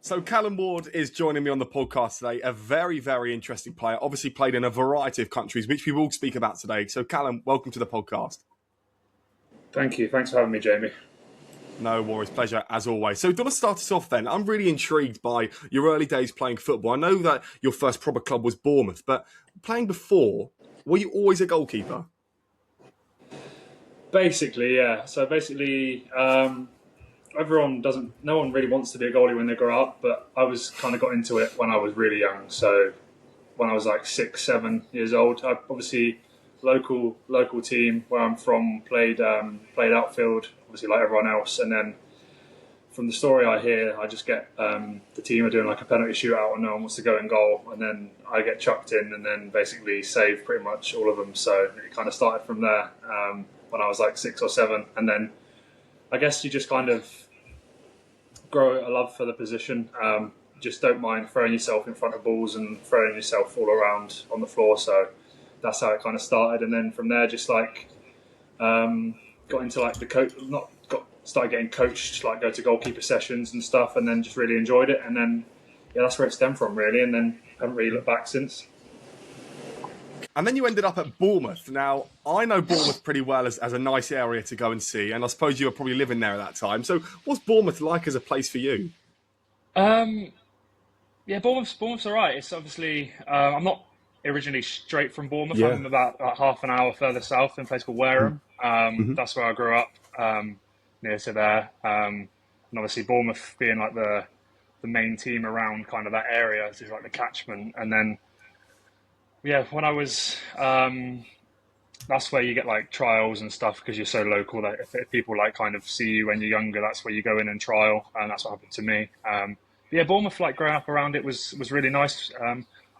So Calum Ward is joining me on the podcast today, a very, very interesting player, obviously played in a variety of countries, which we will speak about today. So Calum, welcome to the podcast. Thank you. Thanks for having me, Jamie. No worries, pleasure as always. So do you want to start us off then? I'm really intrigued by your early days playing football. I know that your first proper club was Bournemouth, but playing before, were you always a goalkeeper? Basically, yeah. So basically, no one really wants to be a goalie when they grow up, but I was kind of got into it when I was really young. So when I was like 6, 7 years old, I obviously local team where I'm from played outfield, obviously like everyone else, and then from the story I hear, I just get the team are doing like a penalty shootout and no one wants to go in goal, and then I get chucked in and then basically save pretty much all of them. So it kind of started from there when I was like 6 or 7, and then I guess you just kind of grow a love for the position. Just don't mind throwing yourself in front of balls and throwing yourself all around on the floor. So that's how it kind of started, and then from there, just like got into like started getting coached, like go to goalkeeper sessions and stuff, and then just really enjoyed it. And then that's where it stemmed from, really. And then haven't really looked back since. And then you ended up at Bournemouth. Now, I know Bournemouth pretty well as a nice area to go and see, and I suppose you were probably living there at that time. So what's Bournemouth like as a place for you? Yeah, Bournemouth's all right. It's obviously, I'm not originally straight from Bournemouth. Yeah. I'm about half an hour further south in a place called Wareham. That's where I grew up, near to there. And obviously Bournemouth being like the main team around kind of that area, it's like the catchment. And then, yeah, when I was, that's where you get like trials and stuff because you're so local that if people like kind of see you when you're younger, that's where you go in and trial. And that's what happened to me. Yeah, Bournemouth, like growing up around it was really nice.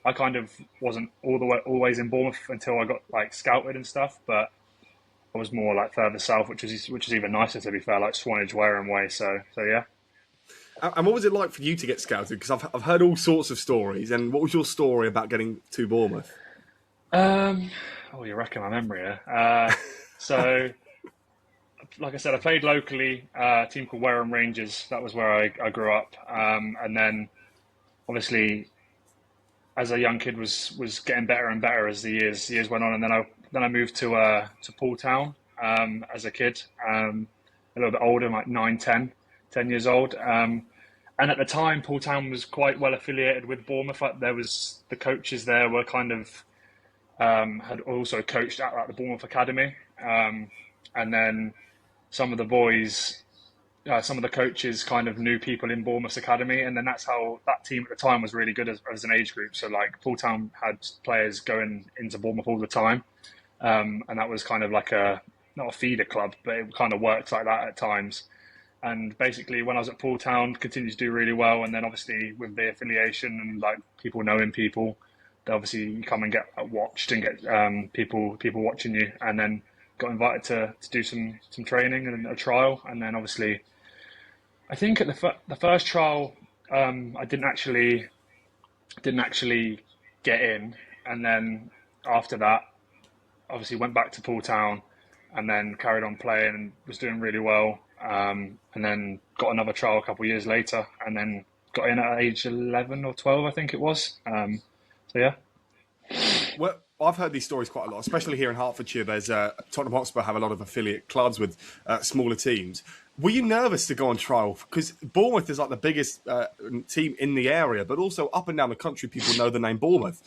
I kind of wasn't always in Bournemouth until I got like scouted and stuff, but I was more like further south, which is even nicer to be fair, like Swanage, Wareham way. So yeah. And what was it like for you to get scouted? Because I've heard all sorts of stories. And what was your story about getting to Bournemouth? You're wrecking my memory here. So, like I said, I played locally, a team called Wareham Rangers. That was where I grew up. And then, obviously, as a young kid, was getting better and better as the years went on. And then I moved to Poole Town as a kid, a little bit older, like 9, 10 years old. And at the time, Poole Town was quite well affiliated with Bournemouth. Like, the coaches there were kind of had also coached at the Bournemouth Academy, and then some of the boys, some of the coaches kind of knew people in Bournemouth's academy, and then that's how that team at the time was really good as an age group. So like Poole Town had players going into Bournemouth all the time, and that was kind of like not a feeder club, but it kind of worked like that at times. And basically, when I was at Poole Town, continued to do really well. And then obviously with the affiliation and like people knowing people, they obviously you come and get watched and get people watching you. And then got invited to do some training and a trial. And then obviously, I think at the first trial, I didn't actually get in. And then after that, obviously went back to Poole Town and then carried on playing and was doing really well. And then got another trial a couple of years later, and then got in at age 11 or 12, I think it was. So yeah. Well, I've heard these stories quite a lot, especially here in Hertfordshire. There's Tottenham Hotspur have a lot of affiliate clubs with smaller teams. Were you nervous to go on trial? Because Bournemouth is like the biggest team in the area, but also up and down the country, people know the name Bournemouth.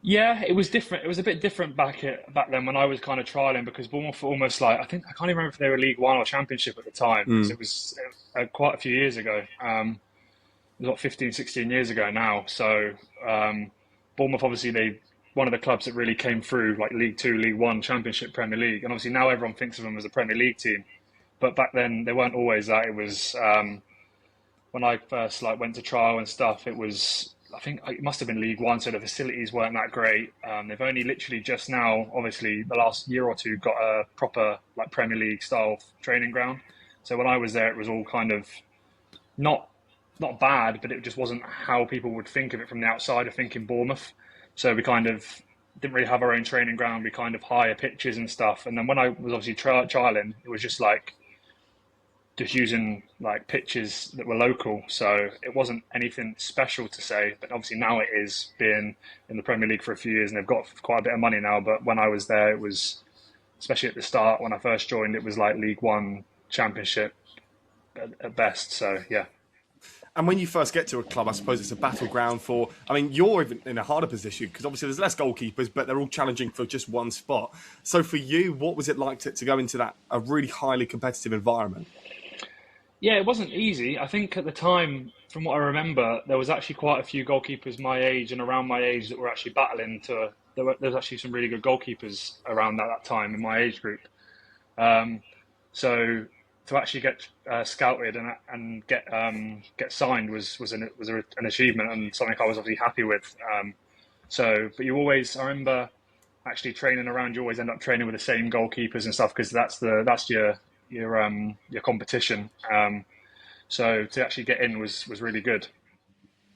Yeah, it was different. It was a bit different back then when I was kind of trialing, because Bournemouth were almost like, I can't even remember if they were League One or Championship at the time. Mm. It was quite a few years ago. It was like 15, 16 years ago now. So Bournemouth, obviously, one of the clubs that really came through, like League Two, League One, Championship, Premier League. And obviously now everyone thinks of them as a Premier League team. But back then they weren't always that. It was, when I first went to trial and stuff, it was, I think it must have been League One, so the facilities weren't that great. They've only literally just now, obviously, the last year or two, got a proper Premier League style training ground. So when I was there, it was all kind of not bad, but it just wasn't how people would think of it from the outside of thinking Bournemouth. So we kind of didn't really have our own training ground. We kind of hire pitches and stuff. And then when I was obviously trialing, it was just like, just using like pitches that were local. So it wasn't anything special to say, but obviously now it is, being in the Premier League for a few years, and they've got quite a bit of money now. But when I was there, it was, especially at the start when I first joined, it was like League One, Championship at best. So yeah. And when you first get to a club, I suppose it's a battleground for. I mean, you're even in a harder position because obviously there's less goalkeepers, but they're all challenging for just one spot. So for you, what was it like to go into that a really highly competitive environment? Yeah, it wasn't easy. I think at the time, from what I remember, there was actually quite a few goalkeepers my age and around my age that were actually battling to. There was actually some really good goalkeepers around that time in my age group. Um, so to actually get scouted and get signed was an achievement and something I was obviously happy with. But you always, I remember actually training around. You always end up training with the same goalkeepers and stuff because that's your competition. So to actually get in was really good.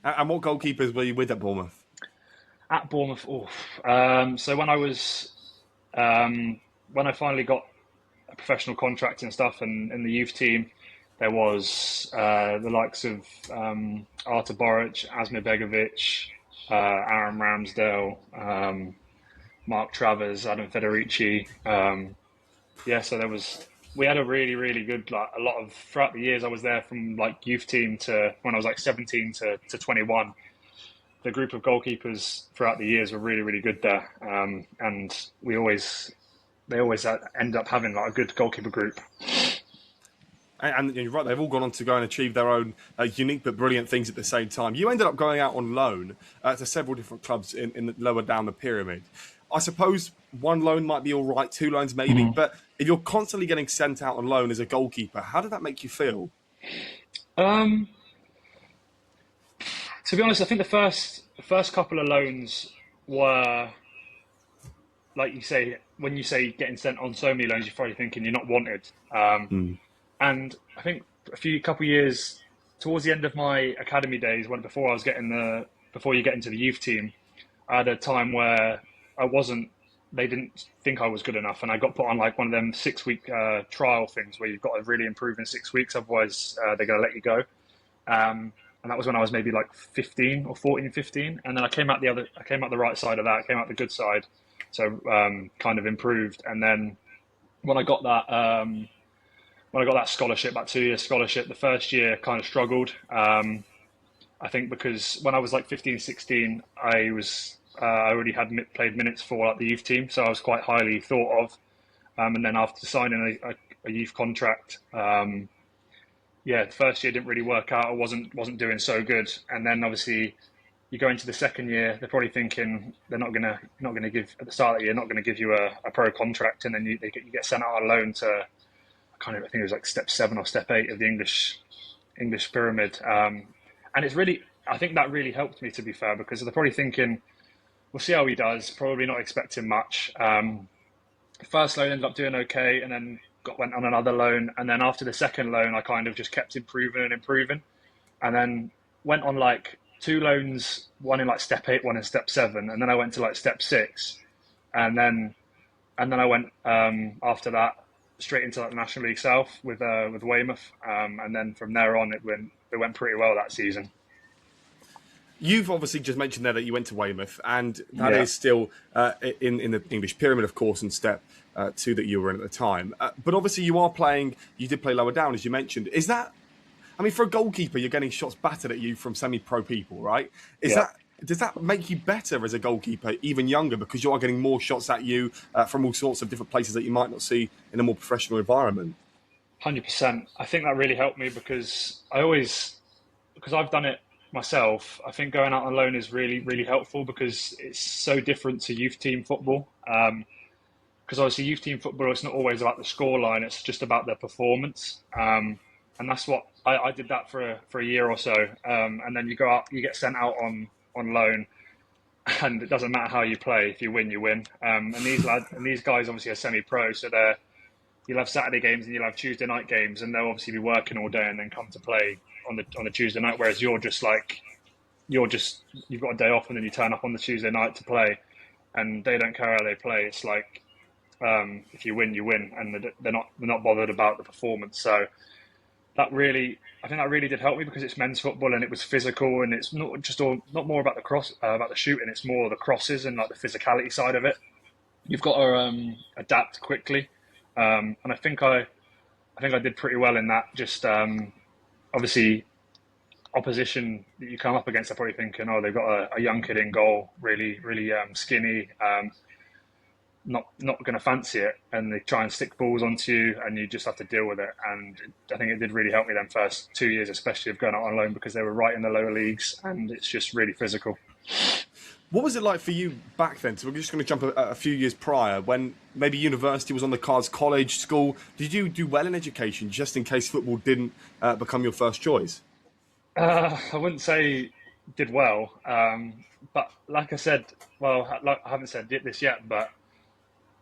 And what goalkeepers were you with at Bournemouth? At Bournemouth, so when I finally got a professional contract and stuff, and in the youth team, there was the likes of Artur Boric, Asmir Begovic, Aaron Ramsdale, Mark Travers, Adam Federici. So we had a really, really good, like a lot of, throughout the years I was there from like youth team to when I was like 17 to 21, the group of goalkeepers throughout the years were really, really good there. And they always end up having like a good goalkeeper group. And you're right, they've all gone on to go and achieve their own unique but brilliant things at the same time. You ended up going out on loan to several different clubs in the lower down the pyramid. I suppose one loan might be all right, two loans maybe, but if you're constantly getting sent out on loan as a goalkeeper, how did that make you feel? Um, to be honest, I think the first couple of loans were, like you say, when you say getting sent on so many loans, you're probably thinking you're not wanted. And I think couple of years towards the end of my academy days, before you get into the youth team, I had a time where they didn't think I was good enough, and I got put on like one of them 6 week trial things where you've got to really improve in 6 weeks, otherwise they're going to let you go. And that was when I was maybe like 15 or 14, 15, and then I came out the right side of that, came out the good side, so kind of improved. And then when I got that scholarship, that 2 year scholarship, the first year kind of struggled. I think because when I was like 15, 16, I already had played minutes for like the youth team, so I was quite highly thought of. And then after signing a youth contract, the first year didn't really work out. I wasn't doing so good, and then obviously you go into the second year. They're probably thinking they're not gonna give at the start of the year, not gonna give you a pro contract, and then you get sent out on loan to I think it was like step 7 or step 8 of the English pyramid. And I think that really helped me, to be fair, because they're probably thinking, we'll see how he does. Probably not expecting much. First loan ended up doing okay, and then went on another loan, and then after the second loan, I kind of just kept improving, and then went on like 2 loans, one in like step 8, one in step 7, and then I went to like step 6, and then I went after that straight into like the National League South with Weymouth, and then from there on it went pretty well that season. You've obviously just mentioned there that you went to Weymouth, and that is still in the English pyramid, of course, in step 2 that you were in at the time. But obviously you did play lower down, as you mentioned. Is that, I mean, for a goalkeeper, you're getting shots battered at you from semi-pro people, right? Does that make you better as a goalkeeper, even younger, because you are getting more shots at you from all sorts of different places that you might not see in a more professional environment? 100%. I think that really helped me because I've done it myself. I think going out on loan is really, really helpful because it's so different to youth team football. Because obviously youth team football, it's not always about the scoreline, it's just about their performance. And that's what I did that for a year or so. And then you go out, you get sent out on loan, and it doesn't matter how you play. If you win, you win. And these guys obviously are semi-pro, so you'll have Saturday games and you'll have Tuesday night games, and they'll obviously be working all day and then come to play on the Tuesday night. Whereas you've got a day off and then you turn up on the Tuesday night to play, and they don't care how they play. It's like if you win, you win, and they're not bothered about the performance. So I think that really did help me because it's men's football and it was physical and it's not more about the about the shooting. It's more the crosses and like the physicality side of it. You've got to adapt quickly, and I think I did pretty well in that. Just obviously opposition that you come up against are probably thinking, oh, they've got a young kid in goal, really skinny, not going to fancy it, and they try and stick balls onto you, and you just have to deal with it. And I think it did really help me them first 2 years, especially of going out on loan because they were right in the lower leagues, and it's just really physical. What was it like for you back then? So we're just going to jump a few years prior, when maybe university was on the cards, college, school. Did you do well in education, just in case football didn't become your first choice? I wouldn't say did well, but like I said, well, like, I haven't said this yet, but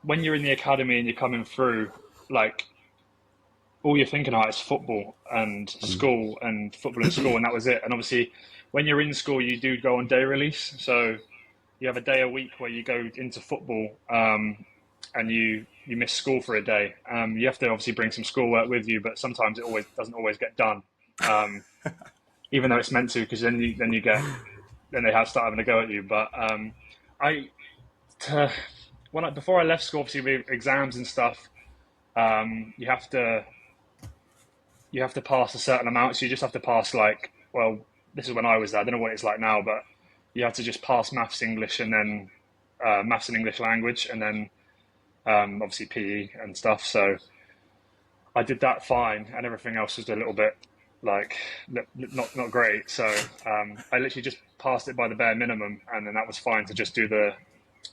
when you're in the academy and you're coming through, like all you're thinking about is football and school and football and school, and that was it. And obviously, when you're in school, you do go on day release, so you have a day a week where you go into football, and you miss school for a day. You have to obviously bring some schoolwork with you, but sometimes it always doesn't always get done, even though it's meant to, because then they have start having a go at you. But I. To, before I left school, obviously with exams and stuff, you have to pass a certain amount. So you just have to pass like, well, this is when I was there. I don't know what it's like now, but you have to just pass maths, English, and then maths and English language, and then obviously PE and stuff. So I did that fine, and everything else was a little bit like not great. So I literally just passed it by the bare minimum, and then that was fine to just to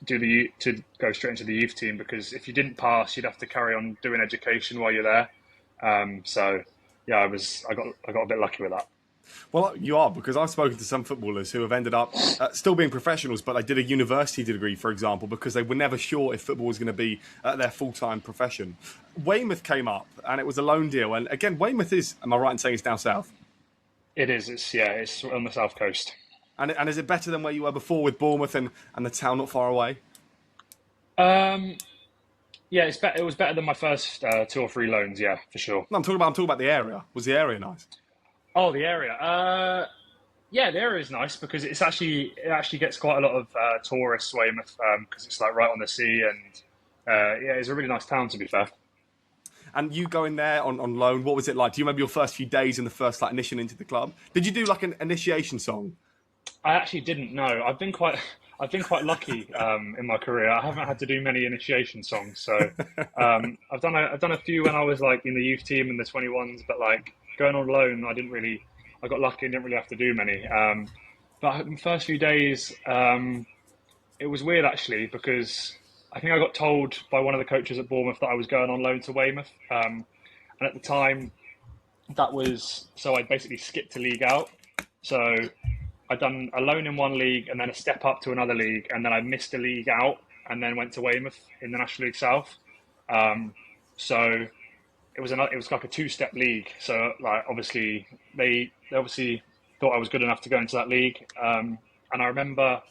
go straight into the youth team, because if you didn't pass, you'd have to carry on doing education while you're there. So yeah, I got a bit lucky with that. Well, you are, because I've spoken to some footballers who have ended up still being professionals, but they did a university degree, for example, because they were never sure if football was going to be their full-time profession. Weymouth came up, and it was a loan deal. And again, Weymouth is, am I right in saying it's down south? It is. It's on the south coast. And is it better than where you were before with Bournemouth and the town not far away? Yeah, it was better than my first 2 or 3 loans. Yeah, for sure. No, I'm talking about the area. Was the area nice? Oh, the area. Yeah, the area is nice because it actually gets quite a lot of tourists, Weymouth, because it's like right on the sea, and yeah, it's a really nice town, to be fair. And you going there on loan, what was it like? Do you remember your first few days and the first initiation into the club? Did you do like an initiation song? I actually didn't know. I've been quite lucky in my career. I haven't had to do many initiation songs, so I've done a few when I was like in the youth team and the 21s, but like going on loan, I got lucky and didn't really have to do many. But in the first few days, it was weird actually, because I think I got told by one of the coaches at Bournemouth that I was going on loan to Weymouth, and at the time, so I basically skipped a league out. So I'd done a loan in one league and then a step up to another league, and then I missed a league out and then went to Weymouth in the National League South. So it was like a 2-step league. So like obviously they obviously thought I was good enough to go into that league. And I remember, I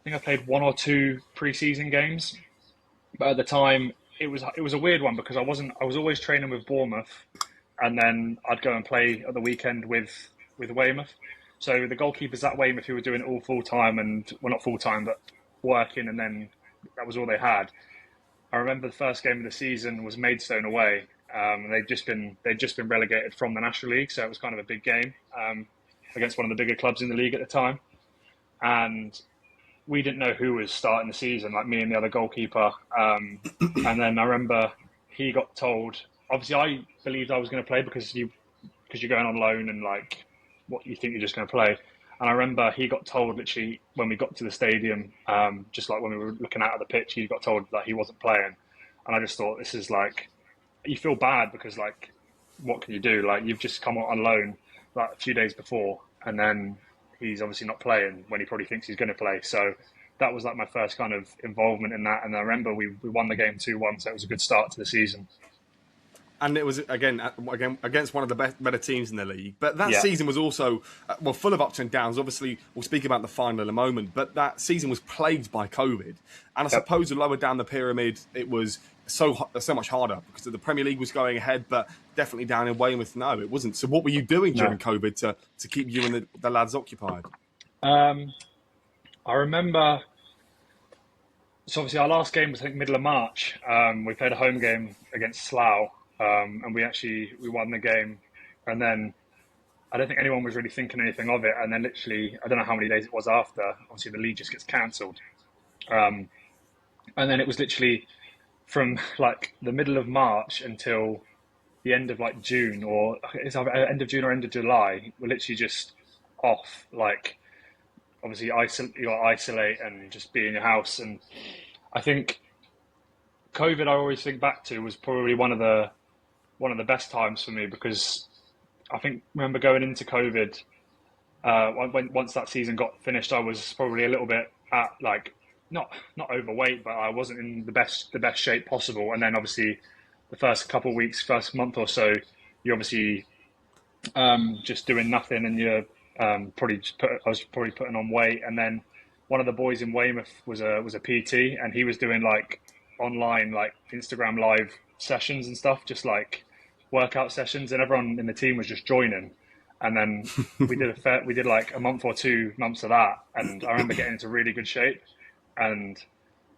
think I played 1 or 2 pre-season games, but at the time it was a weird one because I was always training with Bournemouth, and then I'd go and play at the weekend with Weymouth. So the goalkeepers at Weymouth who were doing it all full time, and well, not full time, but working, and then that was all they had. I remember the first game of the season was Maidstone away. They'd just been relegated from the National League, so it was kind of a big game against one of the bigger clubs in the league at the time. And we didn't know who was starting the season, like me and the other goalkeeper. And then I remember he got told. Obviously, I believed I was going to play because you're going on loan and like, what you think you're just going to play. And I remember he got told literally when we got to the stadium, just like when we were looking out at the pitch, he got told that he wasn't playing. And I just thought, this is like, you feel bad because like, what can you do? Like, you've just come on loan like a few days before, and then he's obviously not playing when he probably thinks he's going to play. So that was like my first kind of involvement in that. And I remember we won the game 2-1, so it was a good start to the season. And it was again against one of the better teams in the league. But that Yeah. season was also full of ups and downs. Obviously, we'll speak about the final in a moment. But that season was plagued by COVID, and I Yep. suppose lower down the pyramid, it was so much harder because the Premier League was going ahead, but definitely down in Weymouth, no, it wasn't. So, what were you doing No. during COVID to keep you and the lads occupied? I remember. So obviously our last game was I think middle of March. We played a home game against Slough, and we won the game. And then I don't think anyone was really thinking anything of it. And then literally, I don't know how many days it was after. Obviously, the league just gets cancelled. And then it was literally from like the middle of March until the end of like June, or it's either end of June or end of July. We're literally just off. Like obviously, you got to isolate and just be in your house. And I think COVID, I always think back to, was probably one of the best times for me because I think remember going into COVID, once that season got finished, I was probably a little bit at like not overweight, but I wasn't in the best shape possible. And then obviously the first couple of weeks, first month or so, you're obviously just doing nothing, and you're I was probably putting on weight. And then one of the boys in Weymouth was a PT, and he was doing like online like Instagram live sessions and stuff, just like workout sessions, and everyone in the team was just joining. And then we did like a month or 2 months of that, and I remember getting into really good shape, and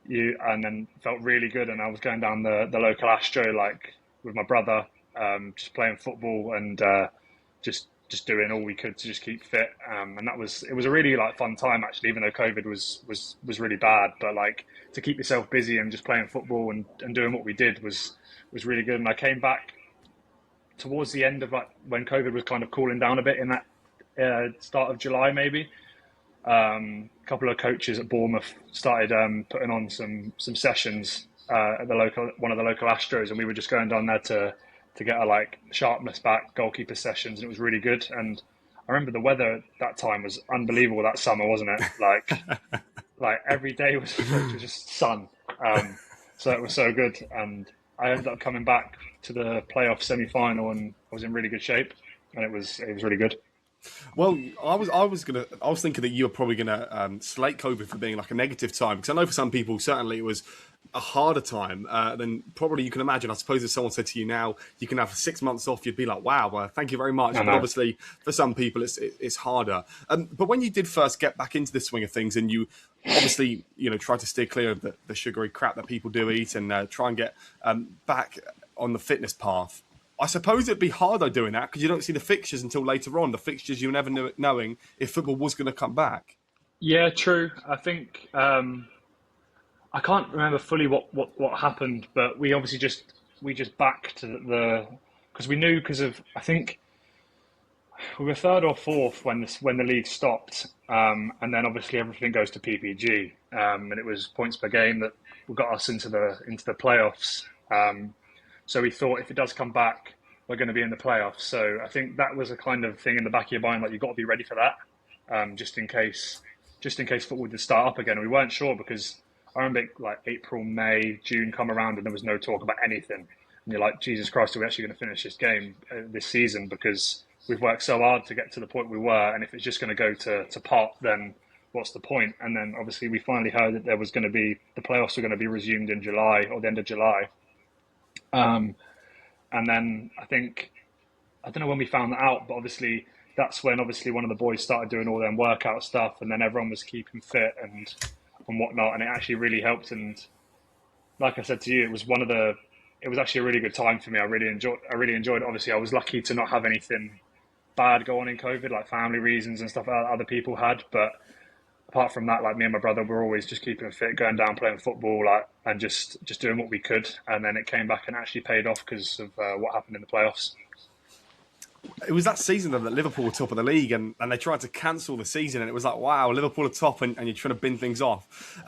then felt really good. And I was going down the local Astro like with my brother, just playing football and just doing all we could to just keep fit. And it was a really like fun time actually, even though COVID was really bad. But like to keep yourself busy and just playing football and doing what we did was really good. And I came back towards the end of like when COVID was kind of cooling down a bit in that start of July maybe. A couple of coaches at Bournemouth started putting on some sessions at one of the local Astros, and we were just going down there to get our like sharpness back, goalkeeper sessions, and it was really good. And I remember the weather at that time was unbelievable that summer, wasn't it? Like every day was just sun. So it was so good, and I ended up coming back to the playoff semi-final, and I was in really good shape, and it was really good. Well, I was thinking that you were probably gonna slate COVID for being like a negative time, because I know for some people certainly it was a harder time than probably you can imagine. I suppose if someone said to you now you can have 6 months off, you'd be like, wow, well, thank you very much. But obviously for some people it's harder. But when you did first get back into the swing of things, and you obviously try to steer clear of the sugary crap that people do eat, and try and get back on the fitness path, I suppose it'd be harder doing that because you don't see the fixtures until later on. The fixtures you never knew, knowing if football was going to come back. Yeah, true. I think I can't remember fully what happened, but we obviously just backed because we knew, because of, I think we were third or fourth when the league stopped, and then obviously everything goes to PPG, and it was points per game that got us into the playoffs. So we thought if it does come back, we're going to be in the playoffs. So I think that was a kind of thing in the back of your mind, like you've got to be ready for that, just in case football would start up again. And we weren't sure because I remember like April, May, June come around and there was no talk about anything. And you're like, Jesus Christ, are we actually going to finish this game this season? Because we've worked so hard to get to the point we were, and if it's just going to go to pot, then what's the point? And then obviously we finally heard that the playoffs were going to be resumed in July or the end of July. And then I don't know when we found that out, but obviously that's when obviously one of the boys started doing all them workout stuff, and then everyone was keeping fit and whatnot, and it actually really helped. And like I said to you, it was actually a really good time for me. I really enjoyed it. Obviously, I was lucky to not have anything bad go on in COVID, like family reasons and stuff that other people had, but apart from that, like me and my brother were always just keeping fit, going down, playing football, like, and just doing what we could. And then it came back and actually paid off because of what happened in the playoffs. It was that season though that Liverpool were top of the league, and they tried to cancel the season, and it was like, wow, Liverpool are top, and you're trying to bin things off.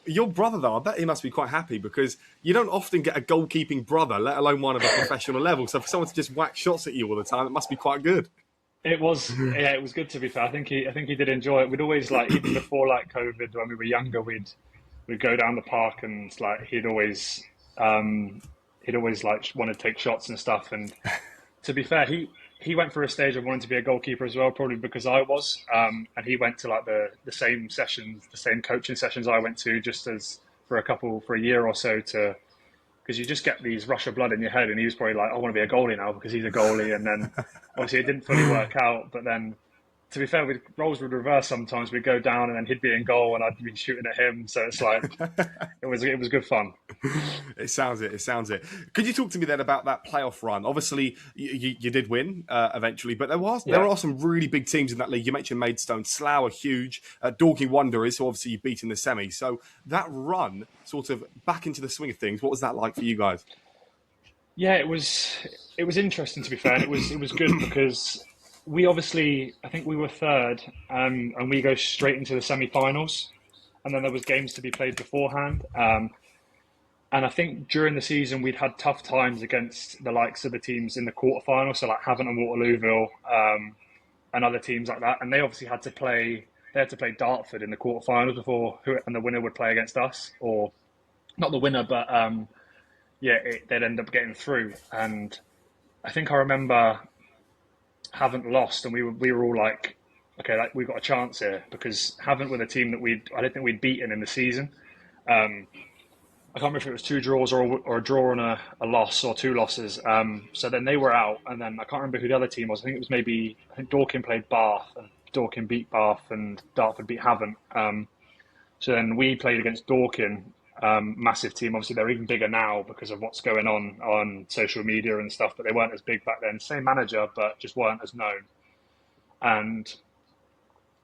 Your brother though, I bet he must be quite happy, because you don't often get a goalkeeping brother, let alone one of a professional level. So for someone to just whack shots at you all the time, it must be quite good. It was good, to be fair. I think he did enjoy it. We'd always, like, even before like COVID, when we were younger, we'd go down the park, and like he'd always he'd always like want to take shots and stuff. And to be fair, he went through a stage of wanting to be a goalkeeper as well, probably because I was. And he went to like the same sessions, the same coaching sessions I went to, just as for a year or so, to because you just get these rush of blood in your head. And he was probably like, I want to be a goalie now because he's a goalie. And then obviously it didn't fully work out. But then, to be fair, roles would reverse sometimes. We'd go down and then he'd be in goal and I'd be shooting at him. So it's like, it was good fun. It sounds it. Could you talk to me then about that playoff run? Obviously, you did win eventually, but there are some really big teams in that league. You mentioned Maidstone, Slough are huge, Dorking Wanderers, who obviously you beat in the semi. So that run, sort of back into the swing of things, what was that like for you guys? Yeah, it was interesting, to be fair. And it was good because we obviously, I think we were third, and we go straight into the semi-finals, and then there was games to be played beforehand. And I think during the season we'd had tough times against the likes of the teams in the quarterfinals, so like Havant and Waterlooville, and other teams like that. And they obviously had to play Dartford in the quarterfinals and the winner would play against us, or not the winner, but they'd end up getting through. And I think I remember Havant lost, and we were all like, okay, like, we've got a chance here, because Havant were the team that I don't think we'd beaten in the season. I can't remember if it was 2 draws or a draw and a loss, or 2 losses. So then they were out, and then I can't remember who the other team was. I think Dorking played Bath, and Dorking beat Bath, and Dartford beat Havant. So then we played against Dorking, massive team. Obviously, they're even bigger now because of what's going on social media and stuff, but they weren't as big back then. Same manager, but just weren't as known. And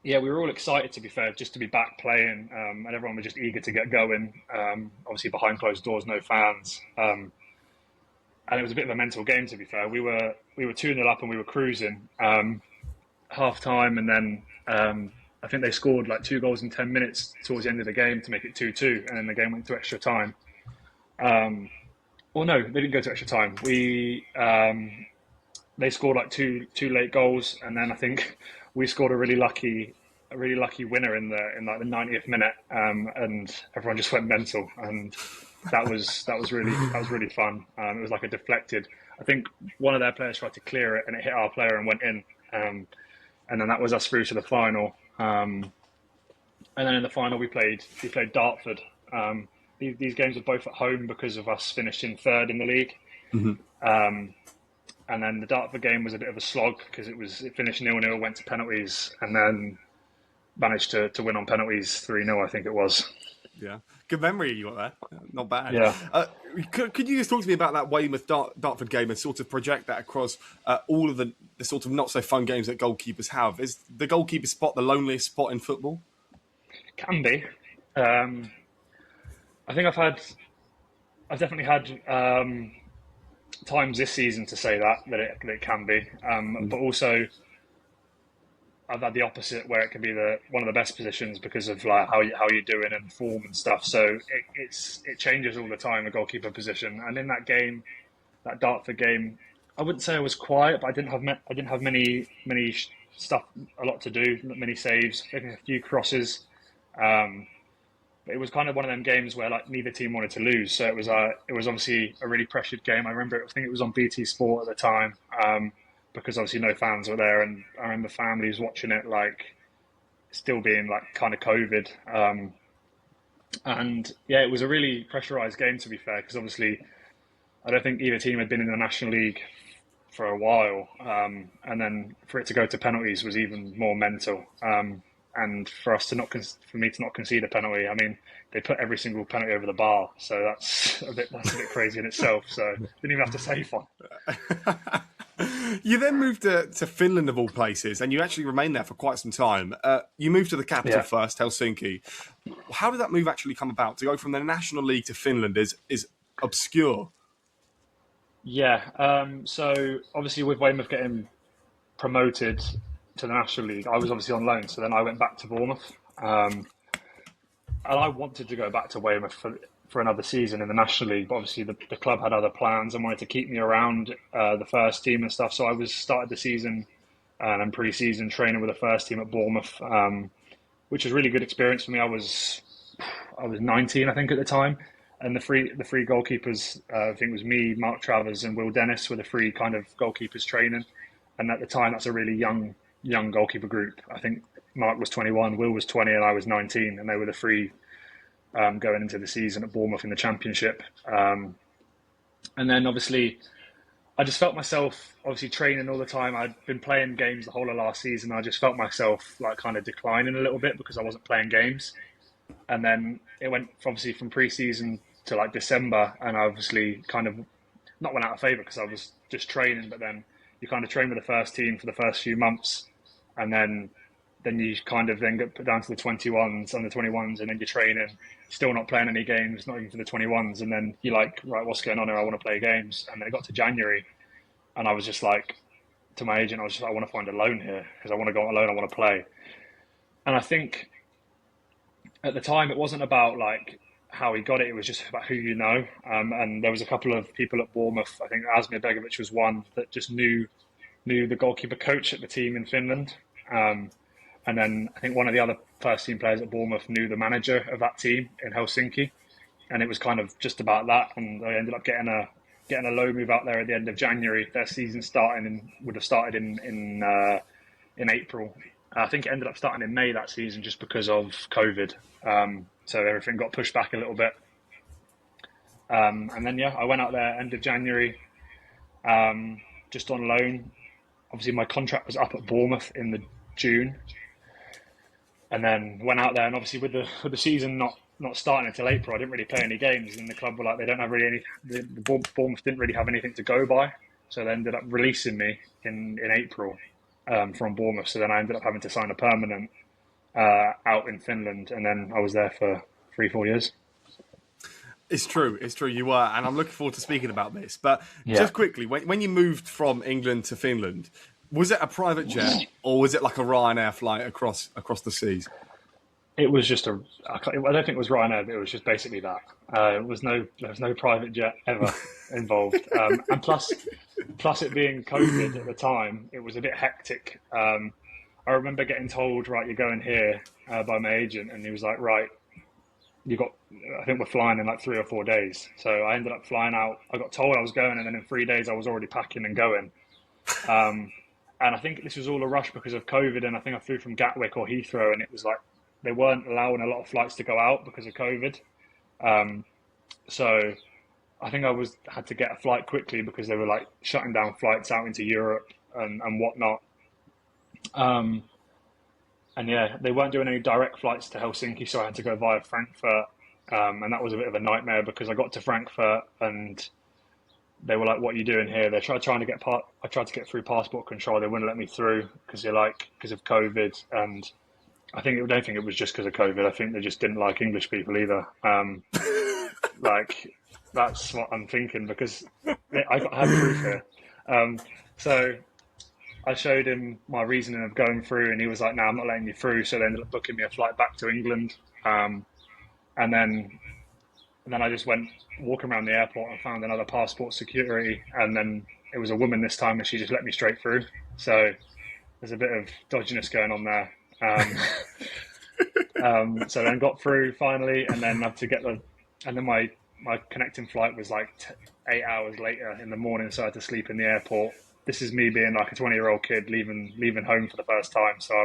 yeah, we were all excited, to be fair, just to be back playing, and everyone was just eager to get going. Obviously, behind closed doors, no fans, and it was a bit of a mental game, to be fair. We were 2-0 up and we were cruising half time, and then I think they scored like 2 goals in 10 minutes towards the end of the game to make it 2-2, and then the game went to extra time. Well, no, they didn't go to extra time. They scored like two late goals, and then I think we scored a really lucky winner in like the 90th minute, and everyone just went mental, and that was really fun. It was like a deflected. I think one of their players tried to clear it, and it hit our player and went in, and then that was us through to the final. And then in the final we played Dartford. These games were both at home because of us finishing third in the league. Mm-hmm. And then the Dartford game was a bit of a slog because it finished 0-0, went to penalties, and then managed to win on penalties 3-0, I think it was. Yeah, good memory you got there. Not bad. Yeah. Could you just talk to me about that Weymouth Dartford game and sort of project that across all of the sort of not so fun games that goalkeepers have? Is the goalkeeper spot the loneliest spot in football? Can be. I think I've definitely had times this season to say that it can be, but also I've had the opposite where it can be one of the best positions because of like how you're doing and form and stuff. So it changes all the time, the goalkeeper position. And in that game, that Dartford game, I wouldn't say I was quiet, but I didn't have many stuff, a lot to do, not many saves, making a few crosses. It was kind of one of them games where like neither team wanted to lose, so it was obviously a really pressured game. I think it was on BT Sport at the time, because obviously no fans were there, and I remember families watching it like still being like kind of COVID, and yeah, it was a really pressurised game, to be fair, because obviously I don't think either team had been in the National League for a while, and then for it to go to penalties was even more mental. And for me to not concede a penalty, I mean, they put every single penalty over the bar, so that's a bit crazy in itself. So didn't even have to save one. You then moved to Finland, of all places, and you actually remained there for quite some time. You moved to the capital first, Helsinki. How did that move actually come about? To go from the National League to Finland is obscure. Yeah. So obviously with Weymouth getting promoted to the National League, I was obviously on loan, so then I went back to Bournemouth, and I wanted to go back to Weymouth for another season in the National League, but obviously the club had other plans and wanted to keep me around the first team and stuff, so I started the season and pre-season training with the first team at Bournemouth, which was a really good experience for me. I was 19, I think, at the time, And the three goalkeepers, I think it was me, Mark Travers, and Will Dennis were the three kind of goalkeepers training. And at the time, that's a really young goalkeeper group. I think Mark was 21, Will was 20, and I was 19, and they were the three going into the season at Bournemouth in the Championship. And then obviously, I just felt myself obviously training all the time. I'd been playing games the whole of last season. I just felt myself like kind of declining a little bit because I wasn't playing games. And then it went obviously from pre-season to like December, and I obviously kind of not went out of favour because I was just training. But then you kind of train with the first team for the first few months, and then you kind of then get put down to the 21s and the 21s, and then you're training, still not playing any games, not even for the 21s. And then you're like, right, what's going on here? I want to play games. And then it got to January, and I was just like, to my agent, I was just like, I want to find a loan here because I want to go on loan, I want to play. And I think at the time, it wasn't about like how he got it, it was just about who you know. And there was a couple of people at Bournemouth, I think Asmir Begovic was one, that just knew the goalkeeper coach at the team in Finland. And then I think one of the other first team players at Bournemouth knew the manager of that team in Helsinki. And it was kind of just about that. And I ended up getting a low move out there at the end of January. Their season would have started in April. I think it ended up starting in May that season just because of COVID. So everything got pushed back a little bit. And then, I went out there end of January, just on loan. Obviously, my contract was up at Bournemouth in the June. And then went out there, and obviously with the season not starting until April, I didn't really play any games. And the club were like, they don't have really any. The Bournemouth didn't really have anything to go by, so they ended up releasing me in April from Bournemouth. So then I ended up having to sign a permanent out in Finland, and then I was there for 3-4 years. It's true. You were, and I'm looking forward to speaking about this. But just quickly, when you moved from England to Finland, was it a private jet or was it like a Ryanair flight across the seas? It was just I don't think it was Ryanair, but it was just basically that. There was no private jet ever involved. And plus it being COVID at the time, it was a bit hectic. I remember getting told, right, you're going here by my agent, and he was like, right, I think we're flying in like 3 or 4 days. So I ended up flying out. I got told I was going, and then in 3 days I was already packing and going. And I think this was all a rush because of COVID, and I think I flew from Gatwick or Heathrow, and it was like they weren't allowing a lot of flights to go out because of COVID. So I think I had to get a flight quickly because they were like shutting down flights out into Europe and whatnot. And they weren't doing any direct flights to Helsinki, so I had to go via Frankfurt. And that was a bit of a nightmare because I got to Frankfurt and they were like, "What are you doing here?" I tried to get through passport control. They wouldn't let me through because of COVID. And I don't think it was just because of COVID. I think they just didn't like English people either. Like that's what I'm thinking because I have proof here. So I showed him my reasoning of going through, and he was like, "No, I'm not letting you through." So they ended up booking me a flight back to England. And then I just went walking around the airport and found another passport security, and then it was a woman this time, and she just let me straight through. So there's a bit of dodginess going on there. So then got through finally, and then had to and then my connecting flight was like 8 hours later in the morning, so I had to sleep in the airport. This is me being like a 20-year-old kid leaving home for the first time, so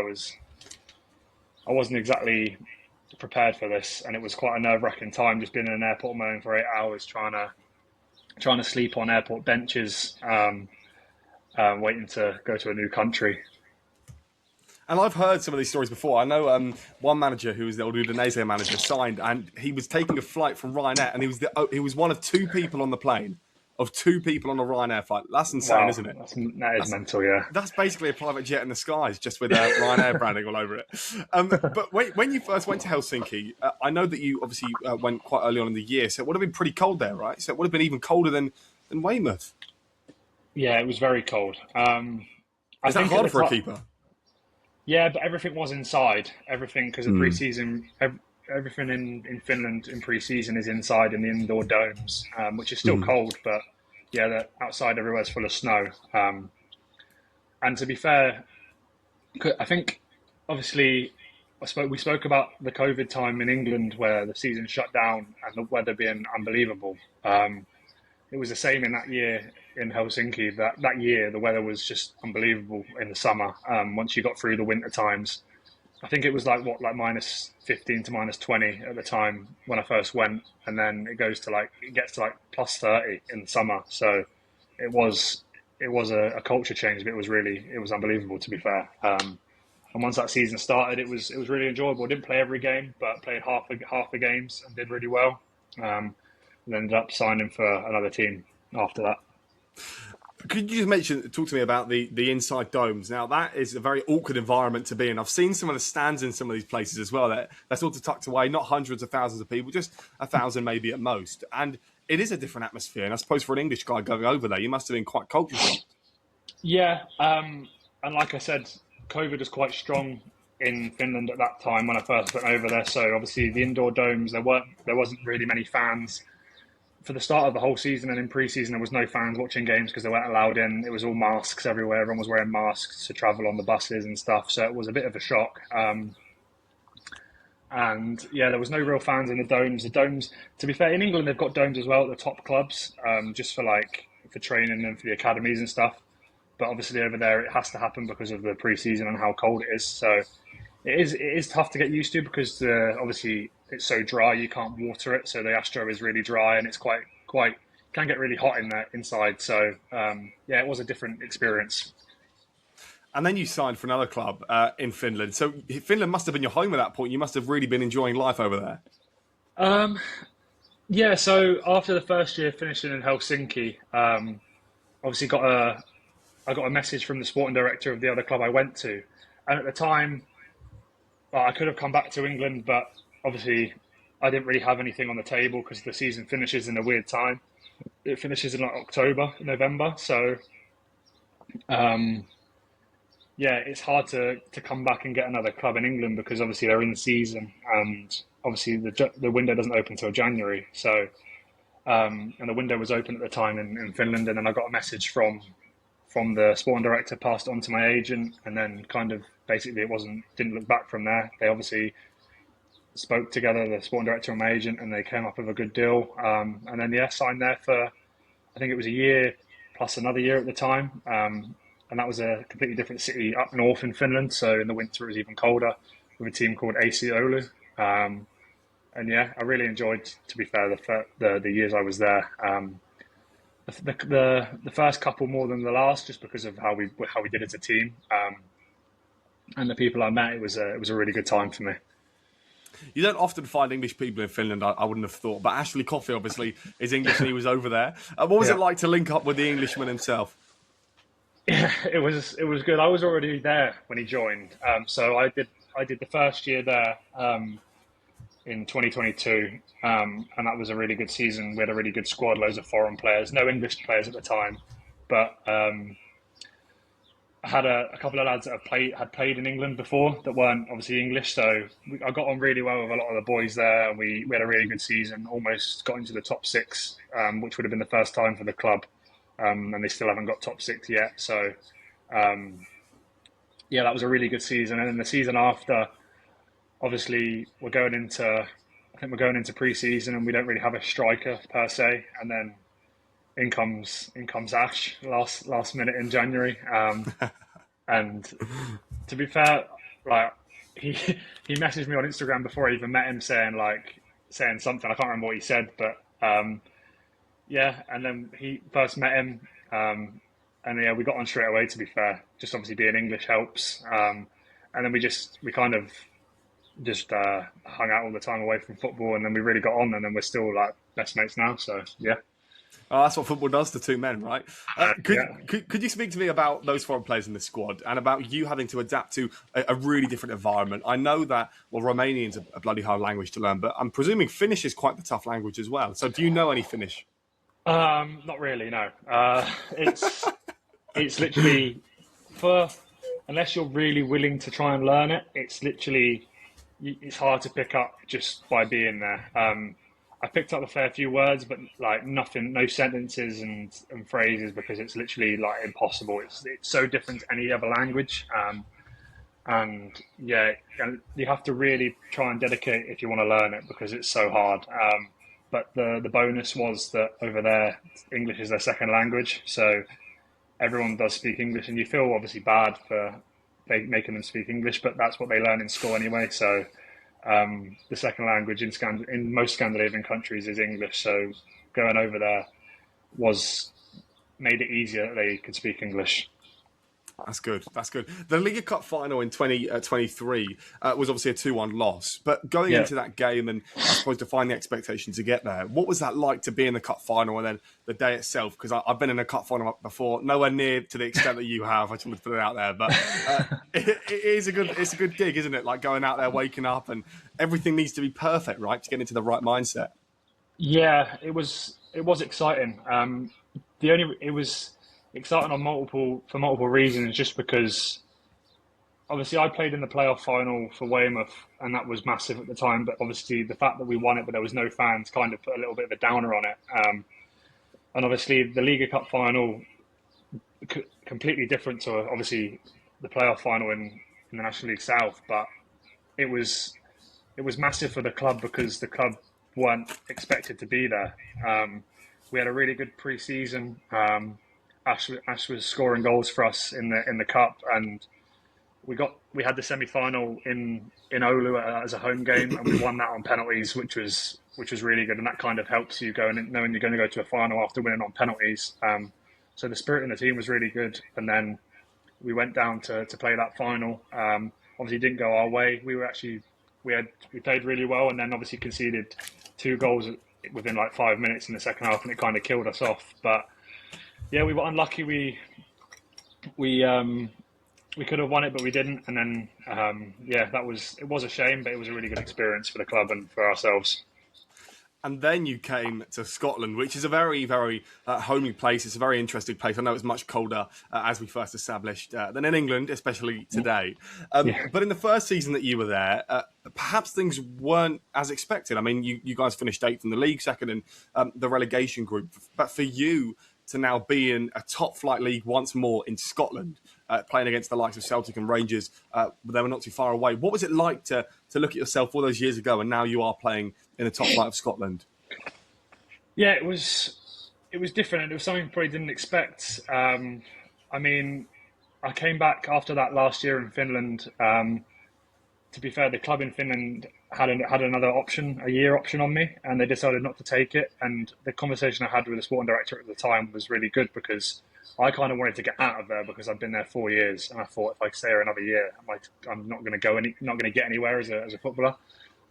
I wasn't exactly prepared for this, and it was quite a nerve-wracking time just being in an airport on my own for 8 hours trying to sleep on airport benches, waiting to go to a new country. And I've heard some of these stories before. I know one manager who was the Udinese manager signed, and he was taking a flight from Ryanair, and he was one of 2 people on the plane, of 2 people on a Ryanair flight. That's insane, Wow, isn't it? That's mental, yeah. That's basically a private jet in the skies, just with Ryanair branding all over it. But when you first went to Helsinki, I know that you obviously went quite early on in the year, so it would have been pretty cold there, right? So it would have been even colder than Weymouth. Yeah, it was very cold. Is that hard for a keeper? Yeah, but everything was inside. Everything, because of pre-season, everything in Finland in pre-season is inside in the indoor domes, which is still cold, but yeah, outside everywhere's full of snow. And to be fair, I think obviously we spoke about the COVID time in England where the season shut down and the weather being unbelievable. It was the same in that year in Helsinki. That year, the weather was just unbelievable in the summer. Once you got through the winter times, I think it was like minus 15 to minus 20 at the time when I first went, and then it gets to like plus 30 in the summer. So it was a culture change, but it was unbelievable, to be fair. And once that season started, it was really enjoyable. I didn't play every game, but played half the games and did really well. And ended up signing for another team after that. Could you just talk to me about the inside domes? Now, that is a very awkward environment to be in. I've seen some of the stands in some of these places as well. They're sort of tucked away, not hundreds of thousands of people, just 1,000 maybe at most. And it is a different atmosphere. And I suppose for an English guy going over there, you must have been quite culture shocked. Yeah, and like I said, COVID was quite strong in Finland at that time when I first went over there. So obviously the indoor domes, there wasn't really many fans. For the start of the whole season and in pre-season, there was no fans watching games because they weren't allowed in. It was all masks everywhere. Everyone was wearing masks to travel on the buses and stuff. So it was a bit of a shock. And yeah, there was no real fans in the domes. The domes, to be fair, in England, they've got domes as well at the top clubs, just for training and for the academies and stuff. But obviously over there, it has to happen because of the pre-season and how cold it is. So it is tough to get used to because obviously it's so dry, you can't water it. So the Astro is really dry and it's quite can get really hot in there inside. So yeah, it was a different experience. And then you signed for another club in Finland. So Finland must have been your home at that point. You must have really been enjoying life over there. Yeah, so after the first year finishing in Helsinki, obviously I got a message from the sporting director of the other club I went to. And at the time, I could have come back to England, but obviously I didn't really have anything on the table because the season finishes in a weird time. It finishes in like October, November. So, yeah, it's hard to come back and get another club in England because obviously they're in season and obviously the window doesn't open until January. So, and the window was open at the time in Finland. And then I got a message from the sporting director, passed it on to my agent, and then kind of basically didn't look back from there. They obviously spoke together, the sporting director and my agent, and they came up with a good deal. And then signed there for, I think it was a year plus another year at the time. And that was a completely different city up north in Finland. So in the winter it was even colder with a team called AC Oulu. And yeah, I really enjoyed, to be fair, the years I was there. The first couple more than the last, just because of how we did as a team, and the people I met. It was a really good time for me. You don't often find English people in Finland, I wouldn't have thought. But Ashley Coffey obviously is English and he was over there. What was it like to link up with the Englishman himself? Yeah, it was good. I was already there when he joined, so I did the first year there in 2022, and that was a really good season. We had a really good squad, loads of foreign players, no English players at the time, but I had a couple of lads that had played in England before that weren't obviously English, so I got on really well with a lot of the boys there, and we had a really good season. Almost got into the top six, which would have been the first time for the club, and they still haven't got top six yet. So, yeah, that was a really good season. And then the season after, obviously, we're going into pre-season, and we don't really have a striker per se, and then in comes Ash last minute in January, and to be fair, like he messaged me on Instagram before I even met him saying something. I can't remember what he said, but yeah. And then he first met him, and yeah, we got on straight away. To be fair, just obviously being English helps, and then we kind of just hung out all the time away from football, and then we really got on, and then we're still like best mates now. So yeah. Oh, that's what football does to two men, right? Yeah. Could you speak to me about those foreign players in the squad and about you having to adapt to a really different environment? I know that, well, Romanian's a bloody hard language to learn, but I'm presuming Finnish is quite the tough language as well. So do you know any Finnish? Not really, no. It's literally, unless you're really willing to try and learn it, it's hard to pick up just by being there. I picked up a fair few words, but like nothing, no sentences and phrases, because it's literally like impossible. It's so different to any other language. And yeah, and you have to really try and dedicate if you want to learn it because it's so hard. But the bonus was that over there, English is their second language, so everyone does speak English, and you feel obviously bad for making them speak English, but that's what they learn in school anyway. So the second language in most Scandinavian countries is English. So going over there was made it easier that they could speak English. That's good. That's good. The Liga Cup final in 2023 was obviously a 2-1 loss. But going Yeah. into that game and I suppose define the expectation to get there, what was that like to be in the cup final and then the day itself? Because I've been in a cup final before, nowhere near to the extent that you have. I just want to put it out there. But it's a good gig, isn't it? Like going out there, waking up, and everything needs to be perfect, right, to get into the right mindset. Yeah, it was exciting. It was exciting for multiple reasons, just because obviously I played in the playoff final for Weymouth, and that was massive at the time. But obviously the fact that we won it, but there was no fans, kind of put a little bit of a downer on it. And obviously the Liga Cup final, completely different to obviously the playoff final in the National League South, but it was it was massive for the club because the club weren't expected to be there. We had a really good pre-season. Ash was scoring goals for us in the cup, and we had the semi-final in Oulu as a home game, and we won that on penalties, which was really good, and that kind of helps you go and knowing you're going to go to a final after winning on penalties. So the spirit in the team was really good, and then we went down to play that final. Obviously, it didn't go our way. We played really well, and then obviously conceded 2 goals within like 5 minutes in the second half, and it kind of killed us off. But yeah, we were unlucky. We could have won it, but we didn't. And then it was a shame, but it was a really good experience for the club and for ourselves. And then you came to Scotland, which is a very, very homely place. It's a very interesting place. I know it's much colder, as we first established, than in England, especially today. But in the first season that you were there, perhaps things weren't as expected. I mean, you guys finished 8th in the league, second in the relegation group. But for you to now be in a top-flight league once more in Scotland, playing against the likes of Celtic and Rangers, they were not too far away. What was it like to look at yourself all those years ago and now you are playing in the top flight of Scotland? Yeah, it was different, and it was something I probably didn't expect. I mean, I came back after that last year in Finland. To be fair, the club in Finland had another option, a year option on me, and they decided not to take it. And the conversation I had with the sporting director at the time was really good because I kind of wanted to get out of there because I've been there 4 years, and I thought if I stay here another year, I'm not going to get anywhere as a footballer.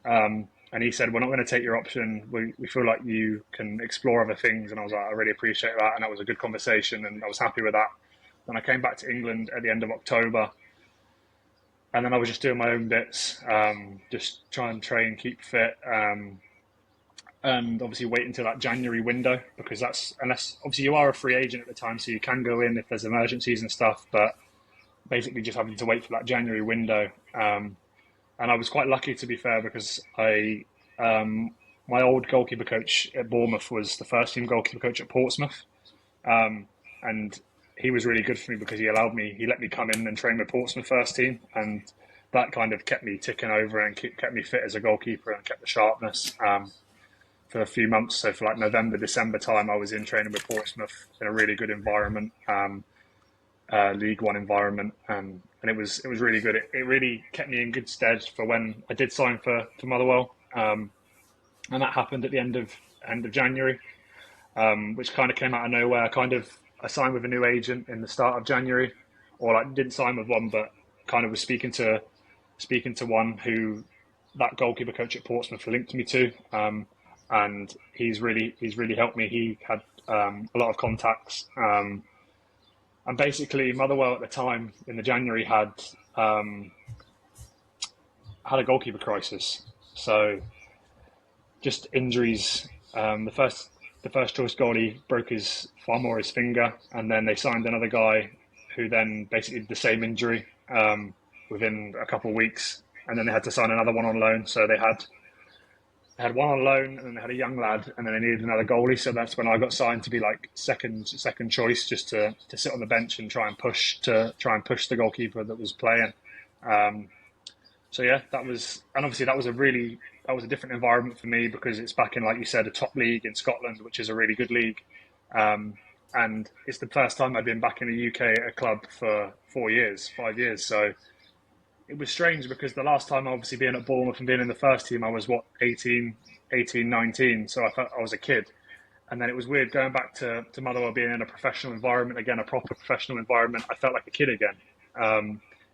And he said, "We're not going to take your option. We feel like you can explore other things." And I was like, "I really appreciate that," and that was a good conversation, and I was happy with that. Then I came back to England at the end of October. And then I was just doing my own bits, just try and train, keep fit, and obviously wait until that January window because unless obviously you are a free agent at the time, so you can go in if there's emergencies and stuff, but basically just having to wait for that January window. And I was quite lucky, to be fair, because my old goalkeeper coach at Bournemouth was the first team goalkeeper coach at Portsmouth, and he was really good for me because he let me come in and train with Portsmouth first team, and that kind of kept me ticking over and kept me fit as a goalkeeper and kept the sharpness for a few months. So for like November, December time, I was in training with Portsmouth in a really good environment, League One environment, and it was really good. It really kept me in good stead for when I did sign for Motherwell, and that happened at the end of January, which kind of came out of nowhere. I signed with a new agent in the start of January, or like didn't sign with one, but kind of was speaking to one who that goalkeeper coach at Portsmouth linked me to, and he's really helped me. He had a lot of contacts, and basically Motherwell at the time in the January had a goalkeeper crisis. So just injuries. The first choice goalie broke his thumb or his finger, and then they signed another guy who then basically did the same injury within a couple of weeks, and then they had to sign another one on loan. So they had one on loan, and then they had a young lad, and then they needed another goalie. So that's when I got signed to be like second choice, just to sit on the bench and try and push the goalkeeper that was playing. So yeah, and obviously that was a different environment for me because it's back in, like you said, a top league in Scotland, which is a really good league. Um, and it's the first time I'd been back in the UK at a club for 4 years, 5 years. So it was strange because the last time, obviously being at Bournemouth and being in the first team, I was 18, 19. So I felt I was a kid. And then it was weird going back to Motherwell, being in a professional environment again, a proper professional environment. I felt like a kid again,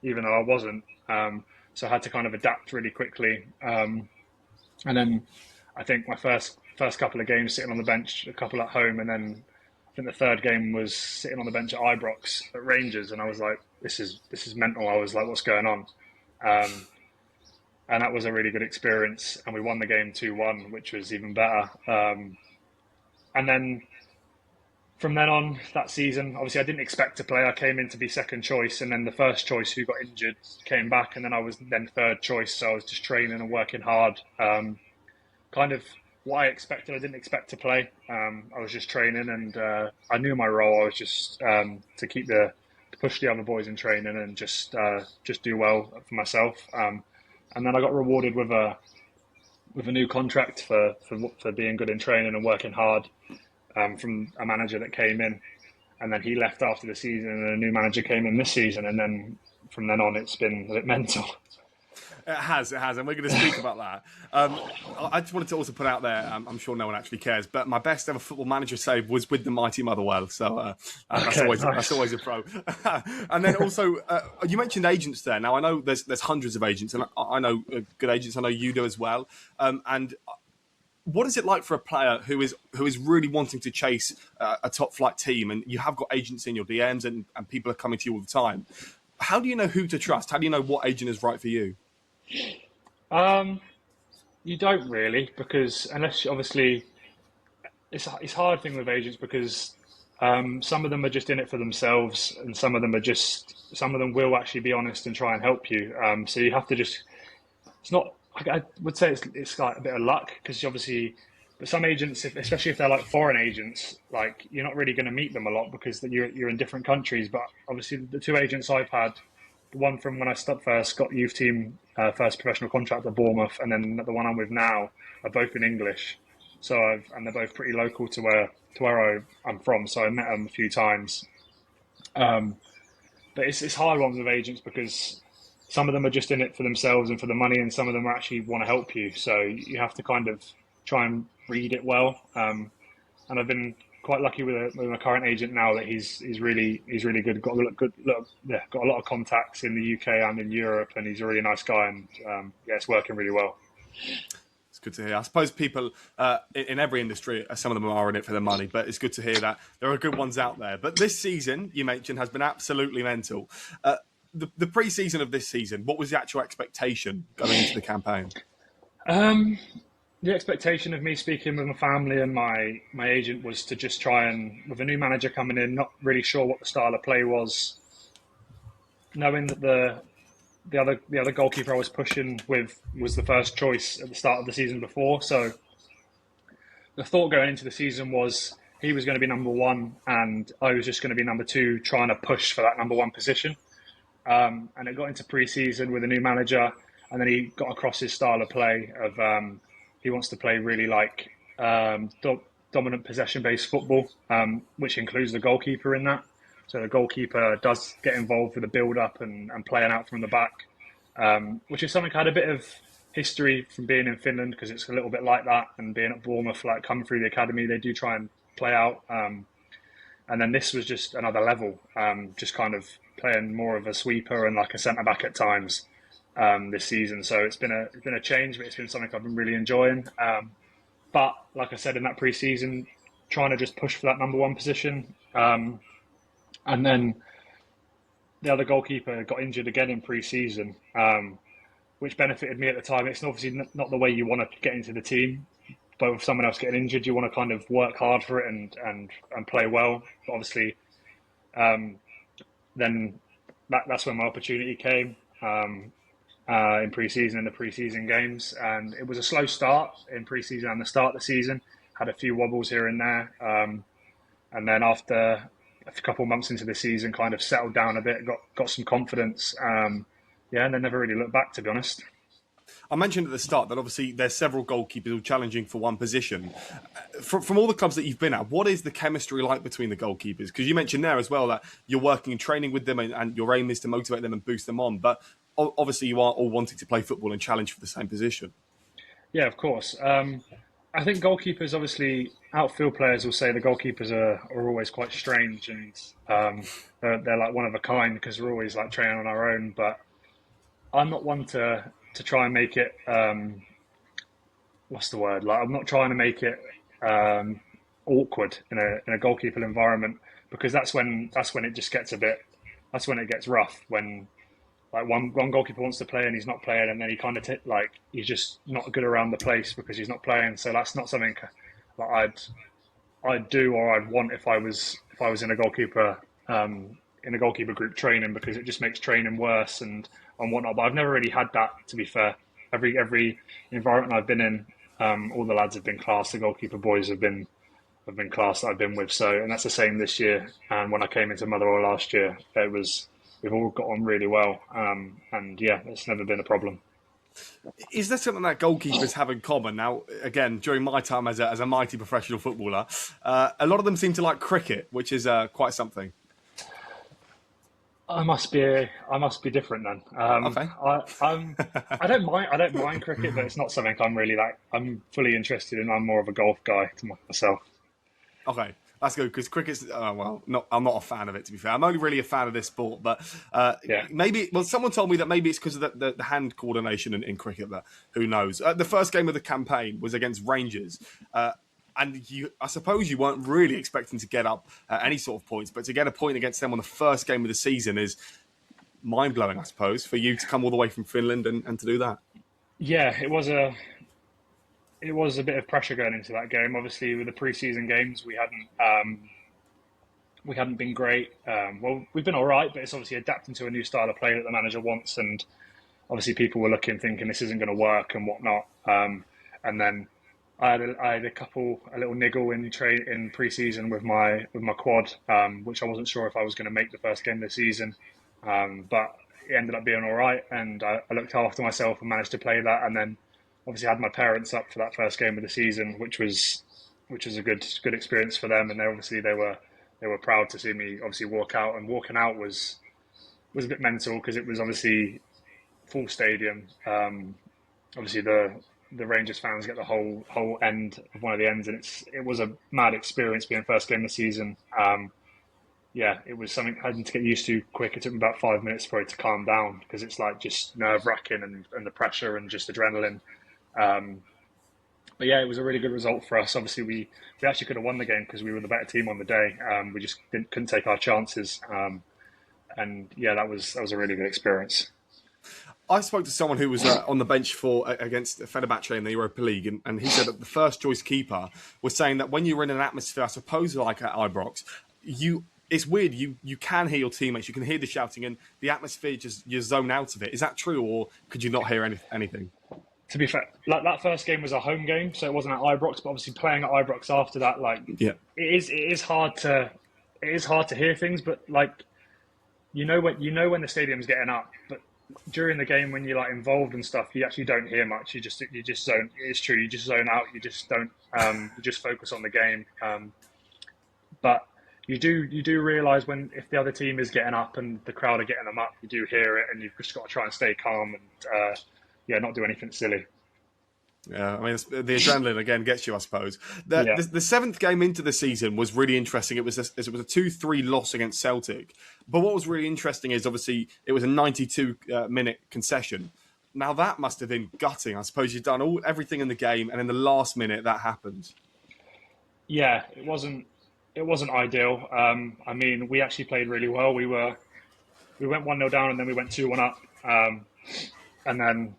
even though I wasn't. So I had to kind of adapt really quickly. And then I think my first couple of games sitting on the bench, a couple at home, and then I think the third game was sitting on the bench at Ibrox at Rangers, and I was like, this is mental. I was like, what's going on? Um, and that was a really good experience, and we won the game 2-1, which was even better. And then from then on, that season, obviously I didn't expect to play. I came in to be second choice, and then the first choice, who got injured, came back, and then I was then third choice. So I was just training and working hard. Kind of what I expected. I didn't expect to play. I was just training, and I knew my role. I was just to to push the other boys in training and just do well for myself. And then I got rewarded with a new contract for being good in training and working hard, from a manager that came in, and then he left after the season, and a new manager came in this season, and then from then on it's been a bit mental. It has, and we're going to speak about that. I just wanted to also put out there, I'm sure no one actually cares, but my best ever football manager save was with the mighty Motherwell, so that's always a pro. And then also, you mentioned agents there. Now I know there's hundreds of agents, and I know good agents. I know you do as well. And what is it like for a player who is really wanting to chase a top flight team, and you have got agents in your DMs, and people are coming to you all the time? How do you know who to trust? How do you know what agent is right for you? You don't really, because unless obviously it's hard thing with agents because some of them are just in it for themselves, and some of them will actually be honest and try and help you. So you have to just it's not. I would say it's like a bit of luck because obviously, but some agents, especially if they're like foreign agents, like you're not really going to meet them a lot because you're in different countries. But obviously, the two agents I've had, the one from when I stopped first, got youth team first professional contract at Bournemouth, and then the one I'm with now are both in English. And they're both pretty local to where I'm from. So I met them a few times. But it's hard ones with agents because some of them are just in it for themselves and for the money, and some of them actually want to help you. So you have to kind of try and read it well. And I've been quite lucky with my current agent now that he's really good. Got a lot of contacts in the UK and in Europe, and he's a really nice guy. And it's working really well. It's good to hear. I suppose people in every industry, some of them are in it for the money, but it's good to hear that there are good ones out there. But this season, you mentioned, has been absolutely mental. The pre-season of this season, what was the actual expectation going into the campaign? The expectation of me speaking with my family and my agent was to just try and, with a new manager coming in, not really sure what the style of play was, knowing that the other goalkeeper I was pushing with was the first choice at the start of the season before. So the thought going into the season was he was going to be number one and I was just going to be number two, trying to push for that number one position. And it got into pre-season with a new manager, and then he got across his style of play of he wants to play really like dominant possession-based football, which includes the goalkeeper in that. So the goalkeeper does get involved with the build-up and playing out from the back, which is something I had a bit of history from being in Finland because it's a little bit like that, and being at Bournemouth, like coming through the academy, they do try and play out. And then this was just another level, just kind of playing more of a sweeper and like a centre-back at times this season. So it's been a change, but it's been something I've been really enjoying. But like I said, in that pre-season, trying to just push for that number one position. And then the other goalkeeper got injured again in pre-season, which benefited me at the time. It's obviously not the way you want to get into the team, but with someone else getting injured, you want to kind of work hard for it and play well. But obviously, then that's when my opportunity came in pre-season, in the pre-season games. And it was a slow start in pre-season and the start of the season. Had a few wobbles here and there. And then after a couple of months into the season, kind of settled down a bit, got some confidence. yeah, and they never really looked back, to be honest. I mentioned at the start that obviously there's several goalkeepers who are challenging for one position. From all the clubs that you've been at, what is the chemistry like between the goalkeepers? Because you mentioned there as well that you're working and training with them and your aim is to motivate them and boost them on. But obviously you are all wanting to play football and challenge for the same position. Yeah, of course. I think goalkeepers, obviously, outfield players will say the goalkeepers are always quite strange and they're like one of a kind because we're always like training on our own. But I'm not one to try and make it what's the word? Like I'm not trying to make it awkward in a goalkeeper environment because that's when it just gets a bit that's when it gets rough when like one goalkeeper wants to play and he's not playing and then he kind of like he's just not good around the place because he's not playing. So that's not something that I'd do or I'd want if I was in a goalkeeper group training because it just makes training worse and whatnot. But I've never really had that, to be fair. Every environment I've been in, all the lads have been class. The goalkeeper boys have been class that I've been with. So and that's the same this year. And when I came into Motherwell last year, we've all got on really well. And yeah, it's never been a problem. Is there something that goalkeepers have in common? Now, again, during my time as a mighty professional footballer, a lot of them seem to like cricket, which is quite something. I must be different then. Okay. I don't mind cricket, but it's not something I'm fully interested in. I'm more of a golf guy to myself. Okay, that's good because cricket's I'm not a fan of it, to be fair. I'm only really a fan of this sport, but Yeah. maybe. Well, someone told me that maybe it's because of the hand coordination in cricket. But who knows? The first game of the campaign was against Rangers, and I suppose you weren't really expecting to get up any sort of points, but to get a point against them on the first game of the season is mind blowing, I suppose, for you to come all the way from Finland and to do that. Yeah, it was a bit of pressure going into that game. Obviously, with the pre-season games, we hadn't been great. Well, we've been all right, but it's obviously adapting to a new style of play that the manager wants, and obviously people were looking, thinking this isn't going to work and whatnot. And then I had a little niggle in pre-season with my quad, which I wasn't sure if I was going to make the first game of the season, but it ended up being all right, and I looked after myself and managed to play that, and then obviously had my parents up for that first game of the season, which was a good experience for them, and they were proud to see me obviously walk out, and walking out was a bit mental because it was obviously full stadium. Obviously the Rangers fans get the whole end of one of the ends, and it was a mad experience being first game of the season. Yeah, it was something I had to get used to quick. It took me about 5 minutes for it to calm down because it's like just nerve wracking and the pressure and just adrenaline. But yeah, it was a really good result for us. Obviously, we actually could have won the game because we were the better team on the day. We just couldn't take our chances. And yeah, that was a really good experience. I spoke to someone who was on the bench for against Fenerbahce in the Europa League, and he said that the first choice keeper was saying that when you're in an atmosphere, I suppose like at Ibrox, it's weird. You can hear your teammates, you can hear the shouting, and the atmosphere just you zone out of it. Is that true, or could you not hear anything? To be fair, like that first game was a home game, so it wasn't at Ibrox. But obviously, playing at Ibrox after that, like Yeah. it is hard to hear things. But like when the stadium's getting up, but during the game when you're like involved and stuff, you actually don't hear much. You just zone. It's true. You just zone out. You just don't. You just focus on the game. But you do realise if the other team is getting up and the crowd are getting them up, you do hear it, and you've just got to try and stay calm and not do anything silly. Yeah, I mean, the adrenaline again gets you, I suppose. The seventh game into the season was really interesting. It was a 2-3 loss against Celtic. But what was really interesting is obviously it was a 92-minute concession. Now that must have been gutting. I suppose you've done everything in the game, and in the last minute that happened. Yeah, it wasn't ideal. I mean, we actually played really well. We went 1-0 down, and then we went 2-1 up, and then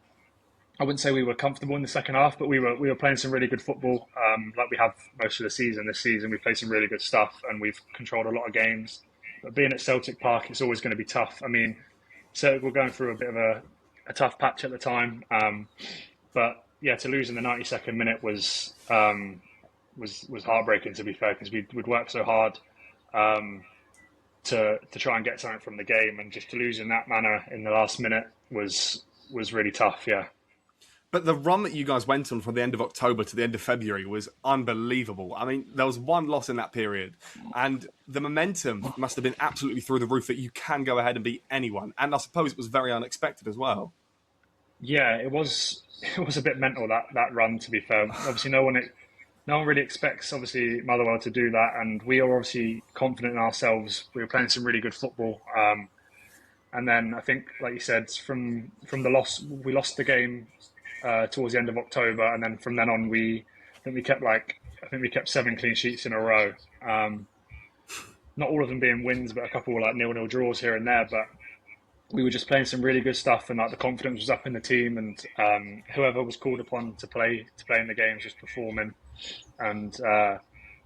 I wouldn't say we were comfortable in the second half, but we were playing some really good football, like we have most of the season. This season, we played some really good stuff, and we've controlled a lot of games. But being at Celtic Park, it's always going to be tough. I mean, Celtic were going through a bit of a tough patch at the time, but yeah, to lose in the 92nd minute was heartbreaking, to be fair, because we'd worked so hard. to try and get something from the game, and just to lose in that manner in the last minute was really tough. Yeah. But the run that you guys went on from the end of October to the end of February was unbelievable. I mean, there was one loss in that period, and the momentum must have been absolutely through the roof that you can go ahead and beat anyone. And I suppose it was very unexpected as well. Yeah, it was. It was a bit mental that run. To be fair, obviously no one really expects obviously Motherwell to do that, and we are obviously confident in ourselves. We were playing some really good football, and then I think, like you said, from the loss, we lost the game towards the end of October, and then from then on, I think we kept 7 clean sheets in a row. Not all of them being wins, but a couple were like 0-0 draws here and there. But we were just playing some really good stuff, and like the confidence was up in the team, and whoever was called upon to play in the games just performing. And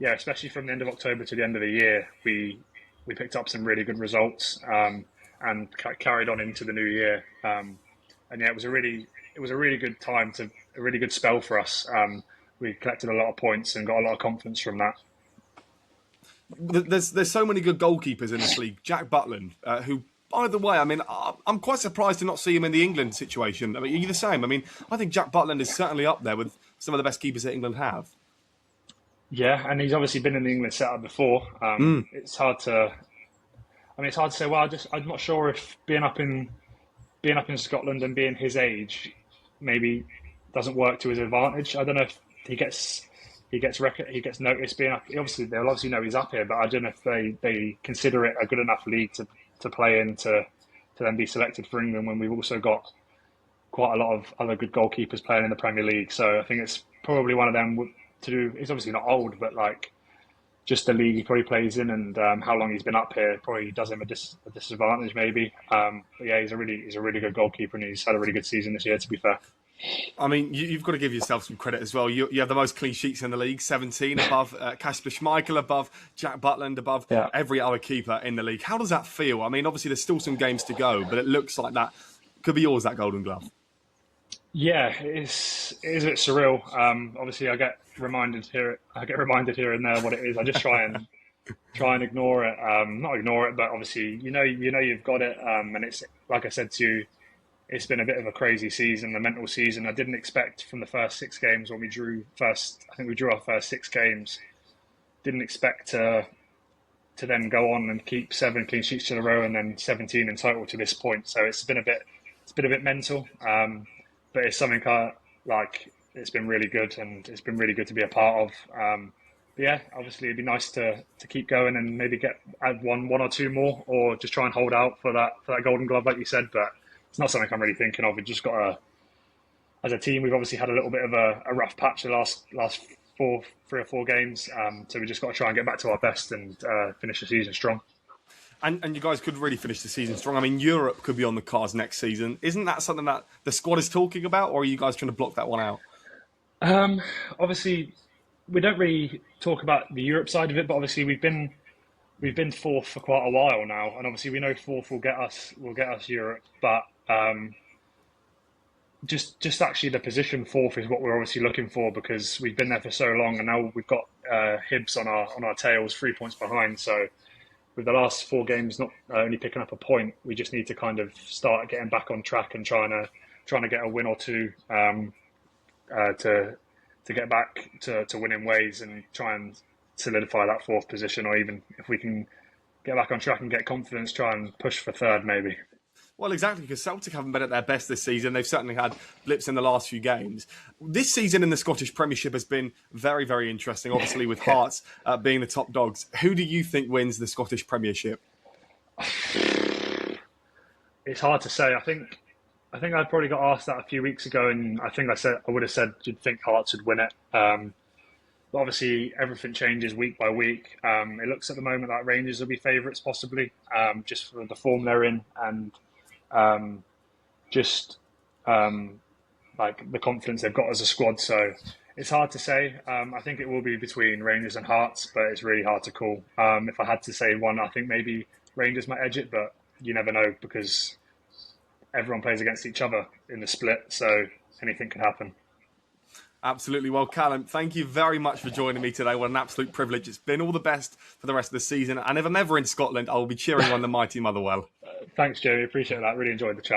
yeah, especially from the end of October to the end of the year, we picked up some really good results, and carried on into the new year. And yeah, it was a really good time, a really good spell for us. We collected a lot of points and got a lot of confidence from that. There's so many good goalkeepers in this league. Jack Butland, who, by the way, I mean, I'm quite surprised to not see him in the England situation. I mean, are you the same? I mean, I think Jack Butland is certainly up there with some of the best keepers that England have. Yeah, and he's obviously been in the England setup before. It's hard to say. Well, I'm not sure if being up in Scotland and being his age maybe doesn't work to his advantage. I don't know if he gets noticed being up. Obviously, they'll obviously know he's up here, but I don't know if they consider it a good enough league to play in to then be selected for England, when we've also got quite a lot of other good goalkeepers playing in the Premier League. So I think it's probably one of them to do. He's obviously not old, but like just the league he probably plays in, and how long he's been up here probably does him a disadvantage maybe. But yeah, he's a really good goalkeeper, and he's had a really good season this year, to be fair. I mean, you've got to give yourself some credit as well. You have the most clean sheets in the league, 17, above Kasper Schmeichel, above Jack Butland, above every other keeper in the league. How does that feel? I mean, obviously there's still some games to go, but it looks like that could be yours, that Golden Glove. Yeah, it is a bit surreal. Obviously, I get reminded here and there what it is. I just try and ignore it. Not ignore it, but obviously, you've got it. And it's like I said to you, it's been a bit of a crazy season, a mental season. I didn't expect from the first 6 games when we drew first. I think we drew our first 6 games. Didn't expect to then go on and keep 7 clean sheets in a row, and then 17 in total to this point. So it's been a bit mental. But it's something it's been really good, and it's been really good to be a part of. But yeah, obviously it'd be nice to keep going and maybe add one or two more, or just try and hold out for that Golden Glove, like you said. But it's not something I'm really thinking of. We've just got as a team, we've obviously had a little bit of a rough patch the last 3 or 4 games. So we just got to try and get back to our best and finish the season strong. And you guys could really finish the season strong. I mean, Europe could be on the cards next season. Isn't that something that the squad is talking about, or are you guys trying to block that one out? Obviously, we don't really talk about the Europe side of it, but obviously we've been 4th for quite a while now, and obviously we know 4th will get us Europe. But just actually the position 4th is what we're obviously looking for, because we've been there for so long, and now we've got Hibs on our tails, 3 points behind. So with the last 4 games not only picking up a point, we just need to kind of start getting back on track and trying to get a win or two to get back to winning ways, and try and solidify that 4th position, or even if we can get back on track and get confidence, try and push for 3rd maybe. Well, exactly, because Celtic haven't been at their best this season. They've certainly had blips in the last few games. This season in the Scottish Premiership has been very, very interesting, obviously with Hearts being the top dogs. Who do you think wins the Scottish Premiership? It's hard to say. I think I probably got asked that a few weeks ago, and I think I would have said you'd think Hearts would win it. But obviously, everything changes week by week. It looks at the moment like Rangers will be favourites possibly, just for the form they're in, and like the confidence they've got as a squad. So it's hard to say. I think it will be between Rangers and Hearts, but it's really hard to call. If I had to say one, I think maybe Rangers might edge it, but you never know, because everyone plays against each other in the split, so anything can happen. Absolutely. Well, Callum, thank you very much for joining me today. What an absolute privilege it's been. All the best for the rest of the season. And if I'm ever in Scotland, I will be cheering on the mighty Motherwell. Thanks, Jamie. Appreciate that. Really enjoyed the chat.